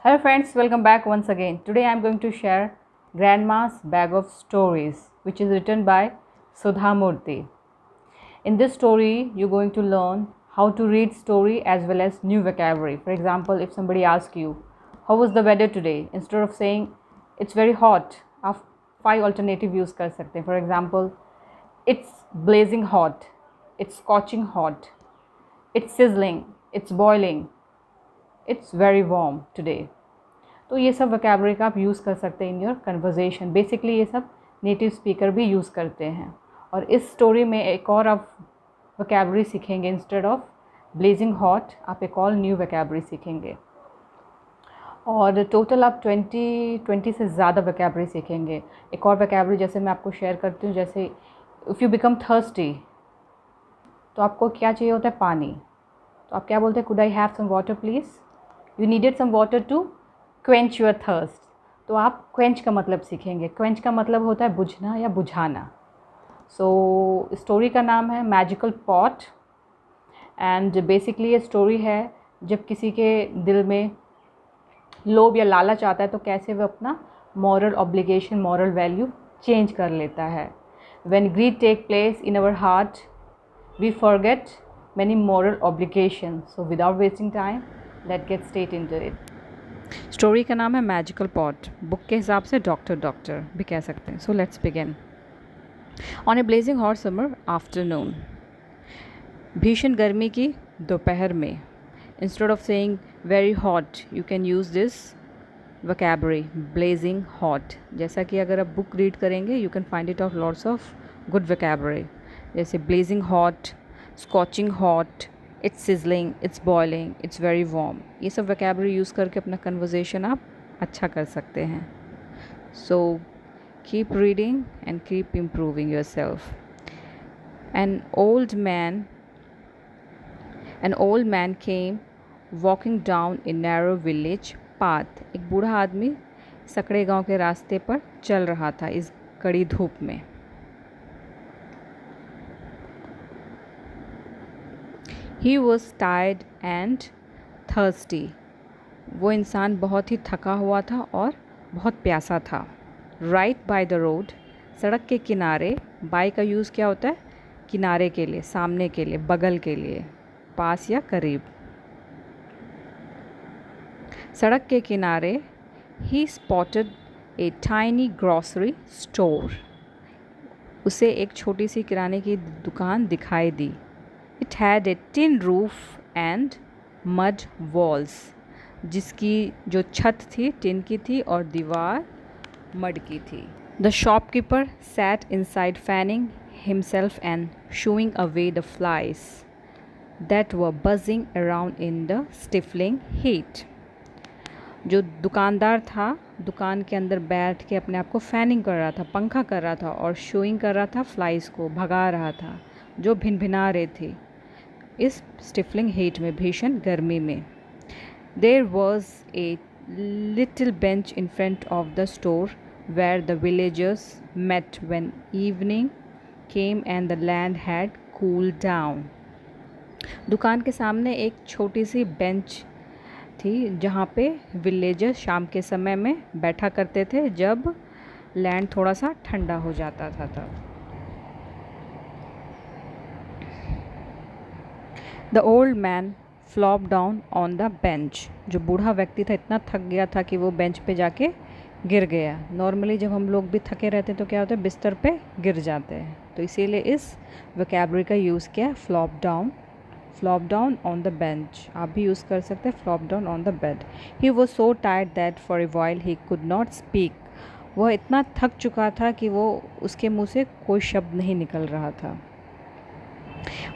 Hello friends, welcome back once again. Today I am going to share Grandma's Bag of Stories, which is written by Sudha Murthy. In this story, you're going to learn how to read story as well as new vocabulary. For example, if somebody asks you, how was the weather today? Instead of saying, it's very hot, आप 5 alternative use कर सकते हैं. For example, it's blazing hot, it's scorching hot, it's sizzling, it's boiling, it's very warm today. तो ये सब vocabulary का आप use कर सकते हैं इन योर कन्वर्जेशन. बेसिकली ये सब नेटिव स्पीकर भी यूज़ करते हैं. और इस स्टोरी में एक और आप वोकैबुलरी सीखेंगे. इंस्टेड ऑफ ब्लेजिंग हॉट आप एक और न्यू वोकैबुलरी सीखेंगे. और टोटल आप 20 से ज़्यादा वोकैबुलरी सीखेंगे. एक और वोकैबुलरी जैसे मैं आपको शेयर करती हूँ, जैसे इफ़ यू बिकम थर्स्टी, तो आपको क्या चाहिए होता है? पानी. तो आप क्या बोलते हैं? Could I have some water please. You needed some water to quench your thirst. तो आप क्वेंच का मतलब सीखेंगे. क्वेंच का मतलब होता है बुझना या बुझाना. सो स्टोरी का नाम है मैजिकल पॉट. एंड बेसिकली ये स्टोरी है जब किसी के दिल में लोभ या लालच आता है तो कैसे वो अपना moral obligation, moral value change कर लेता है. When greed take place in our heart we forget many moral obligations. So without wasting time, let's get straight into it. Story का नाम है मैजिकल पॉट. बुक के हिसाब से डॉक्टर भी कह सकते हैं. So let's begin. On a blazing hot summer afternoon, भीषण गर्मी की दोपहर में. Instead of saying very hot, you can use this vocabulary blazing hot. जैसा कि अगर आप बुक रीड करेंगे you can find it of lots of good vocabulary. जैसे blazing hot, scorching hot, it's sizzling, it's boiling, it's very warm. ये सब vocabulary use करके अपना कन्वर्जेशन आप अच्छा कर सकते हैं. So keep reading and keep improving your self. An old man came walking down a narrow village path. एक बूढ़ा आदमी सकड़े गांव के रास्ते पर चल रहा था इस कड़ी धूप में. He was tired and thirsty. वो इंसान बहुत ही थका हुआ था और बहुत प्यासा था. Right by the road, सड़क के किनारे. by का यूज़ क्या होता है? किनारे के लिए, सामने के लिए, बगल के लिए, पास या करीब. सड़क के किनारे he spotted a tiny grocery store. उसे एक छोटी सी किराने की दुकान दिखाई दी. It had a tin roof and mud walls. जिसकी जो छत थी टिन की थी और दीवार मड की थी. The shopkeeper sat inside fanning himself and shooing away the flies that were buzzing around in the stifling heat. जो दुकानदार था दुकान के अंदर बैठ के अपने आप को फैनिंग कर रहा था, पंखा कर रहा था और शोइंग कर रहा था, फ्लाइज को भगा रहा था जो भिनभिना रहे थे इस स्टिफलिंग हीट में, भीषण गर्मी में. There was a little bench in front of the store where the villagers met when evening came and the land had cooled down. दुकान के सामने एक छोटी सी बेंच थी जहाँ पे विलेजर्स शाम के समय में बैठा करते थे जब लैंड थोड़ा सा ठंडा हो जाता था तब. The old man flop down on the bench. जो बूढ़ा व्यक्ति था इतना थक गया था कि वो बेंच पे जाके गिर गया. नॉर्मली जब हम लोग भी थके रहते हैं तो क्या होता है? बिस्तर पे गिर जाते हैं. तो इसीलिए इस वोकैबुलरी का यूज़ किया है, flop down on the bench. आप भी यूज़ कर सकते हैं flop down on the bed. He was so tired that for a while he could not speak. वह इतना थक चुका था कि वो उसके मुँह से कोई शब्द नहीं निकल रहा था.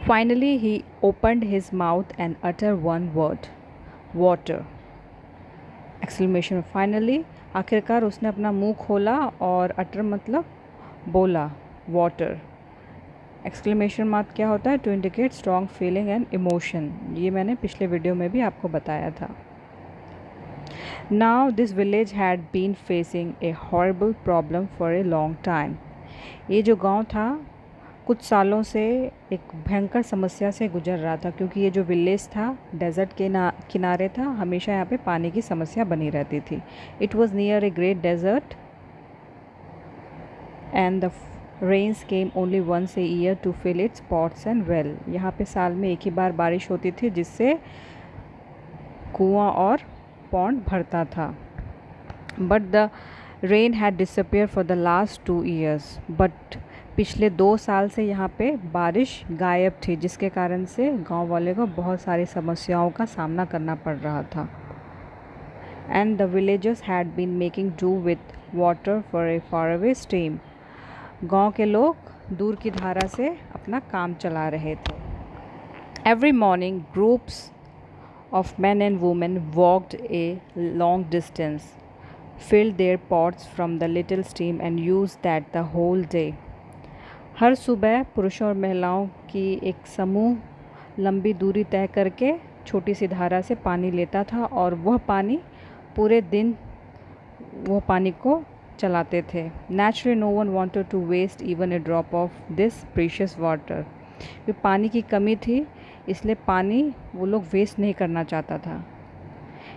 Finally, he opened his mouth and uttered one word, water! Exclamation. Finally, आखिरकार उसने अपना मुंह खोला और utter मतलब बोला, water. Exclamation मार्क क्या होता है? To indicate strong feeling and emotion. ये मैंने पिछले वीडियो में भी आपको बताया था. Now this village had been facing a horrible problem for a long time. ये जो गांव था कुछ सालों से एक भयंकर समस्या से गुजर रहा था, क्योंकि ये जो विलेज था डेजर्ट के किनारे था, हमेशा यहाँ पे पानी की समस्या बनी रहती थी। It was near a great desert and the rains came only once a year to fill its pots and well. यहाँ पे साल में एक ही बार बारिश होती थी, जिससे कुआं और पॉन्ड भरता था। But the rain had disappear for the last 2 years। But पिछले 2 साल से यहाँ पे बारिश गायब थी, जिसके कारण से गांव वाले को बहुत सारी समस्याओं का सामना करना पड़ रहा था। And the villagers had been making do with water for a far away stream. गांव के लोग दूर की धारा से अपना काम चला रहे थे। Every morning groups of men and women walked a long distance, filled their pots from the little stream and used that the whole day। हर सुबह पुरुषों और महिलाओं की एक समूह लंबी दूरी तय करके छोटी सी धारा से पानी लेता था, और वह पानी पूरे दिन वो पानी को चलाते थे। Naturally no one wanted to waste even a drop of this precious water। पानी की कमी थी, इसलिए पानी वो लोग वेस्ट नहीं करना चाहता था।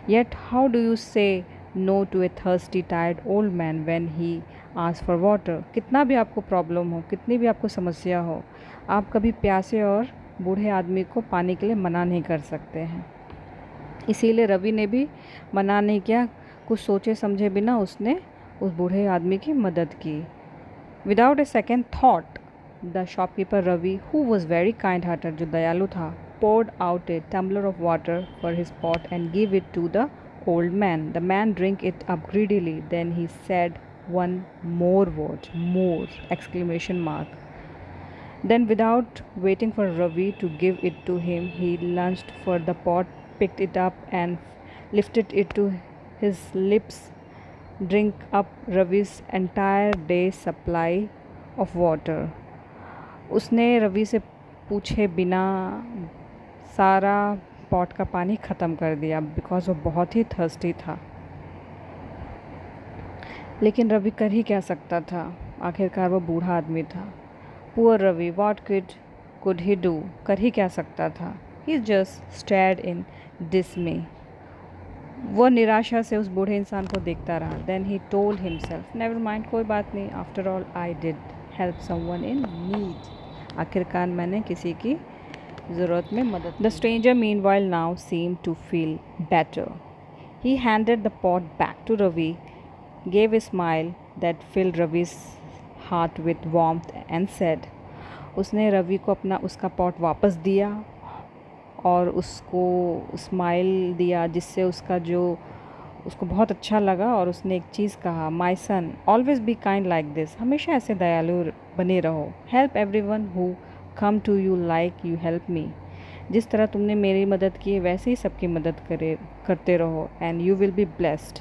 Yet how do you say no to a thirsty tired old man when he asks for water? कितना भी आपको प्रॉब्लम हो, कितनी भी आपको समस्या हो, आप कभी प्यासे और बूढ़े आदमी को पानी के लिए मना नहीं कर सकते हैं। इसीलिए रवि ने भी मना नहीं किया, कुछ सोचे समझे बिना उसने उस बूढ़े आदमी की मदद की। Without a second thought the shopkeeper Ravi, who was very kind hearted, जो दयालु था, poured out a tumbler of water for his pot and gave it to the old man। The man drank it up greedily, then he said one more word, more exclamation mark। Then without waiting for Ravi to give it to him, he lunged for the pot, picked it up and lifted it to his lips, drink up Ravi's entire day's supply of water। उसने रवि से पूछे बिना सारा pot का पानी ख़त्म कर दिया, बिकॉज़ वो बहुत ही थर्स्टी था। लेकिन रवि कर ही क्या सकता था, आखिरकार वो बूढ़ा आदमी था। Poor Ravi, what could he do, कर ही क्या सकता था। He just stared in dismay. वो निराशा से उस बूढ़े इंसान को देखता रहा। Then he told himself, never mind, कोई बात नहीं, after all I did help someone in need. आखिरकार मैंने किसी की ज़रूरत में मदद। The stranger meanwhile now seemed to feel better। He handed the pot back to Ravi, gave a smile that filled Ravi's heart with warmth and said। उसने रवि को उसका पॉट वापस दिया और उसको स्माइल दिया, जिससे उसको बहुत अच्छा लगा, और उसने एक चीज़ कहा, my son, always be kind like this. हमेशा ऐसे दयालु बने रहो। Help everyone who come to you like you help me. जिस तरह तुमने मेरी मदद की है, वैसे ही सबकी मदद करते रहो, and you will be blessed.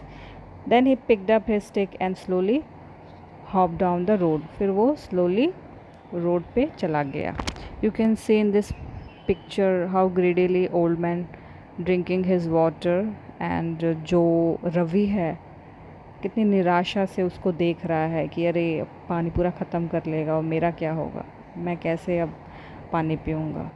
Then he picked up his stick and slowly hop down the road. फिर वो स्लोली रोड पे चला गया। You can see in this picture how greedily old man drinking his water, and जो रवि है कितनी निराशा से उसको देख रहा है कि अरे पानी पूरा ख़त्म कर लेगा और मेरा क्या होगा, मैं कैसे अब पानी पीऊँगा।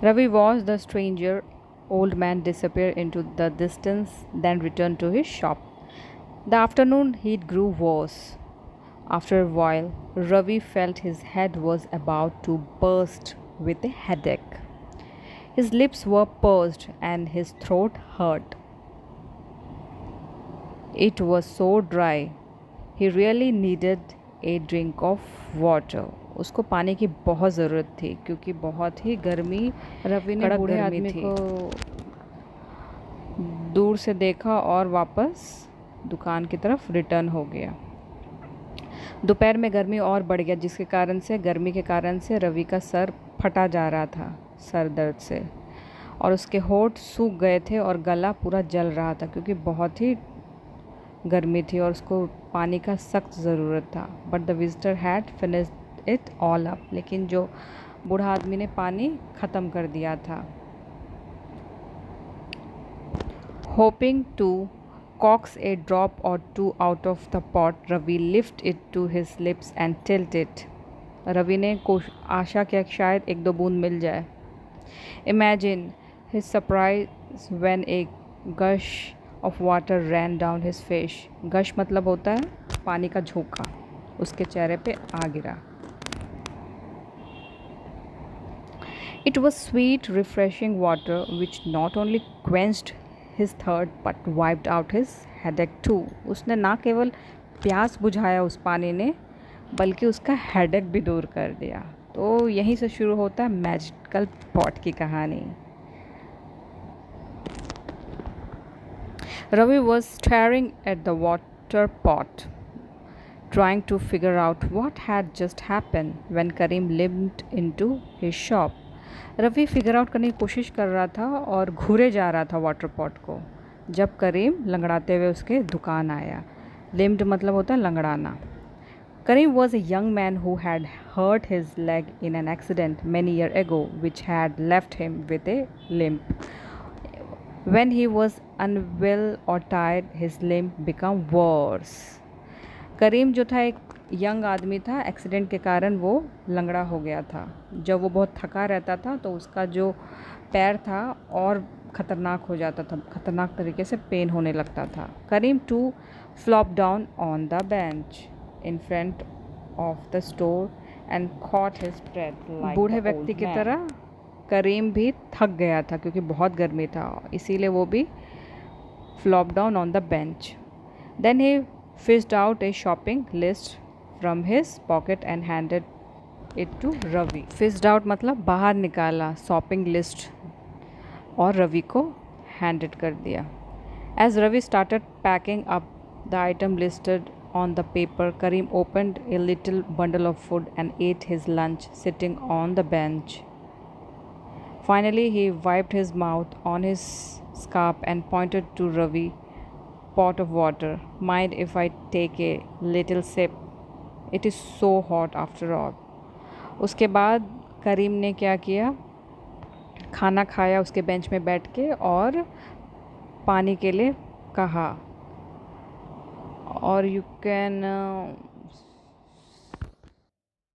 Ravi watched the stranger old man disappear into the distance, then returned to his shop. The afternoon heat grew worse. After a while, Ravi felt his head was about to burst with a headache. His lips were pursed and his throat hurt. It was so dry. He really needed a drink of water। उसको पानी की बहुत ज़रूरत थी, क्योंकि बहुत ही गर्मी, रवि ने बूढ़े आदमी को दूर से देखा और वापस दुकान की तरफ रिटर्न हो गया। दोपहर में गर्मी और बढ़ गया, जिसके कारण से गर्मी के कारण से रवि का सर फटा जा रहा था सर दर्द से, और उसके होंठ सूख गए थे और गला पूरा जल रहा था, क्योंकि बहुत ही गर्मी थी और उसको पानी का सख्त ज़रूरत था। But the visitor had finished it all up. लेकिन जो बूढ़ा आदमी ने पानी ख़त्म कर दिया था। Hoping to cocks a drop or two out of the pot, Ravi lift it to his lips and tilt it. Ravi ने आशा किया कि शायद एक दो बूंद मिल जाए. Imagine his surprise when a gush of water ran down his face. Gush मतलब होता है पानी का झोंका. उसके चेहरे पे आ गिरा. It was sweet, refreshing water which not only quenched his thirst but wiped out his headache too. उसने ना केवल प्यास बुझाया उस पानी ने, बल्कि उसका हेडेक भी दूर कर दिया. तो यहीं से शुरू होता है मैजिकल पॉट की कहानी. Ravi was staring at the water pot, trying to figure out what had just happened when Karim limped into his shop. Ravi figure out करने की कोशिश कर रहा था और घूरे जा रहा था वाटर पॉट को, जब करीम लंगड़ाते हुए उसके दुकान आया. लिम्ड मतलब होता है लंगड़ाना. Karim was a young man who had hurt his leg in an accident many year ago which had left him with a limp. When he was unwell or tired, his limp became worse. करीम जो था एक young आदमी था. Accident के कारण वो लंगड़ा हो गया था. जब वो बहुत थका रहता था तो उसका जो पैर था और ख़तरनाक हो जाता था, ख़तरनाक तरीके से पेन होने लगता था. Karim to flop down on the bench in front of the store and caught his breath like बूढ़े व्यक्ति की तरह करीम भी थक गया था क्योंकि बहुत गर्मी था, इसीलिए वो भी flop down on the bench. Then he fished out a shopping list from his pocket and handed it to Ravi. Fished out मतलब बाहर निकाला शॉपिंग लिस्ट और रवि को हैंडेड कर दिया. As Ravi started packing up the item listed on the paper, Karim opened a little bundle of food and ate his lunch sitting on the bench. Finally, he wiped his mouth on his scarf and pointed to Ravi. Pot of water. Mind if I take a little sip? It is so hot after all. उसके बाद करीम ने क्या किया, खाना खाया उसके bench में बैठ के और पानी के लिए कहा. और यू कैन